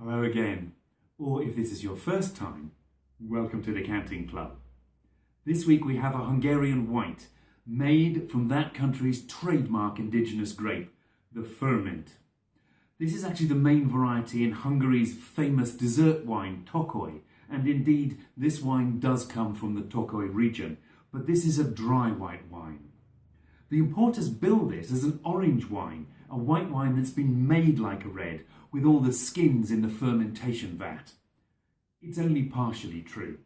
Hello again, or if this is your first time, welcome to the Canting Club. This week we have a Hungarian white, made from that country's trademark indigenous grape, the Furmint. This is actually the main variety in Hungary's famous dessert wine, Tokaji, and indeed this wine does come from the Tokaji region, but this is a dry white wine. The importers bill this as an orange wine, a white wine that's been made like a red, with all the skins in the fermentation vat. It's only partially true.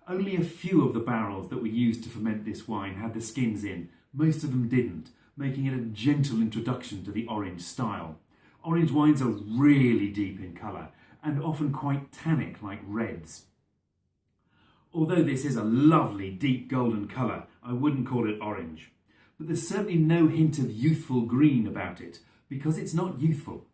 Only a few of the barrels that were used to ferment this wine had the skins in, most of them didn't, making it a gentle introduction to the orange style. Orange wines are really deep in colour, and often quite tannic like reds. Although this is a lovely deep golden colour, I wouldn't call it orange. But there's certainly no hint of youthful green about it, because it's not youthful.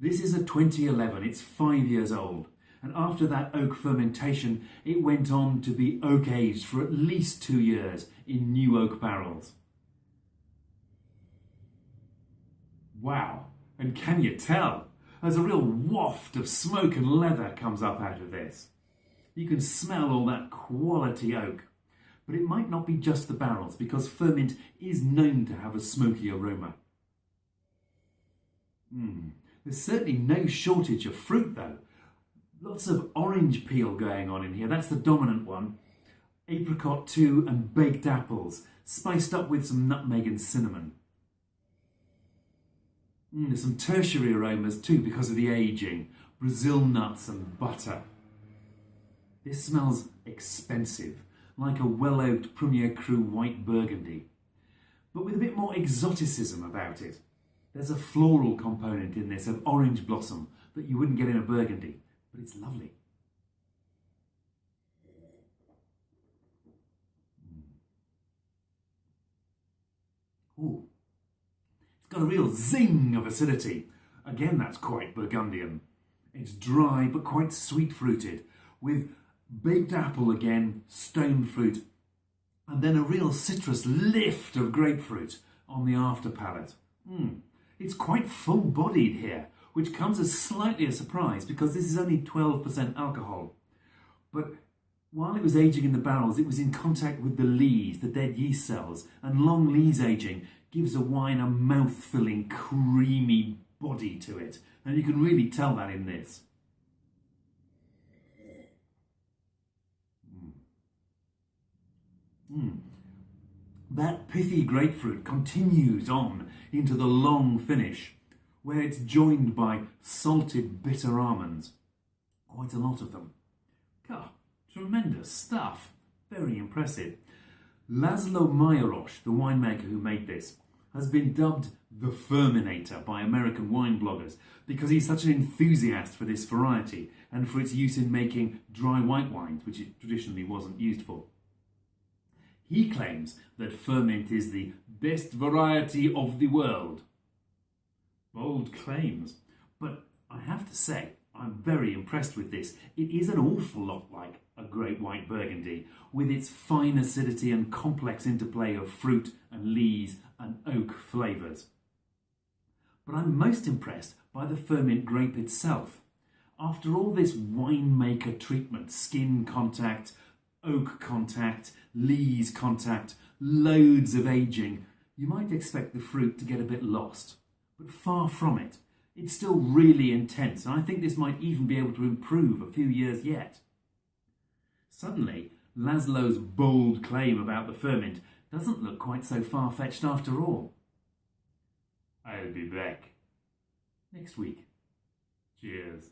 This is a 2011, it's 5 years old, and after that oak fermentation it went on to be oak aged for at least 2 years in new oak barrels. Wow, and can you tell? There's a real waft of smoke and leather comes up out of this. You can smell all that quality oak. But it might not be just the barrels, because Furmint is known to have a smoky aroma. There's certainly no shortage of fruit though. Lots of orange peel going on in here, that's the dominant one. Apricot too, and baked apples, spiced up with some nutmeg and cinnamon. There's some tertiary aromas too because of the aging. Brazil nuts and butter. This smells expensive, like a well-oaked Premier Cru white Burgundy, but with a bit more exoticism about it. There's a floral component in this of orange blossom that you wouldn't get in a Burgundy, but it's lovely. Ooh, it's got a real zing of acidity. Again, that's quite Burgundian. It's dry but quite sweet-fruited, with baked apple again, stone fruit, and then a real citrus lift of grapefruit on the after palate. It's quite full-bodied here, which comes as slightly a surprise because this is only 12% alcohol. But while it was aging in the barrels, it was in contact with the lees, the dead yeast cells, and long lees aging gives a wine a mouth-filling, creamy body to it, and you can really tell that in this. That pithy grapefruit continues on into the long finish, where it's joined by salted bitter almonds. Quite a lot of them. God, tremendous stuff. Very impressive. Laszlo Majoros, the winemaker who made this, has been dubbed the Furminator by American wine bloggers because he's such an enthusiast for this variety and for its use in making dry white wines, which it traditionally wasn't used for. He claims that Furmint is the best variety of the world. Bold claims, but I have to say, I'm very impressed with this. It is an awful lot like a great white Burgundy, with its fine acidity and complex interplay of fruit and lees and oak flavours. But I'm most impressed by the Furmint grape itself. After all this winemaker treatment, skin contact, oak contact, lees contact, loads of aging, you might expect the fruit to get a bit lost. But far from it. It's still really intense, and I think this might even be able to improve a few years yet. Suddenly, Laszlo's bold claim about the Furmint doesn't look quite so far-fetched after all. I'll be back next week. Cheers.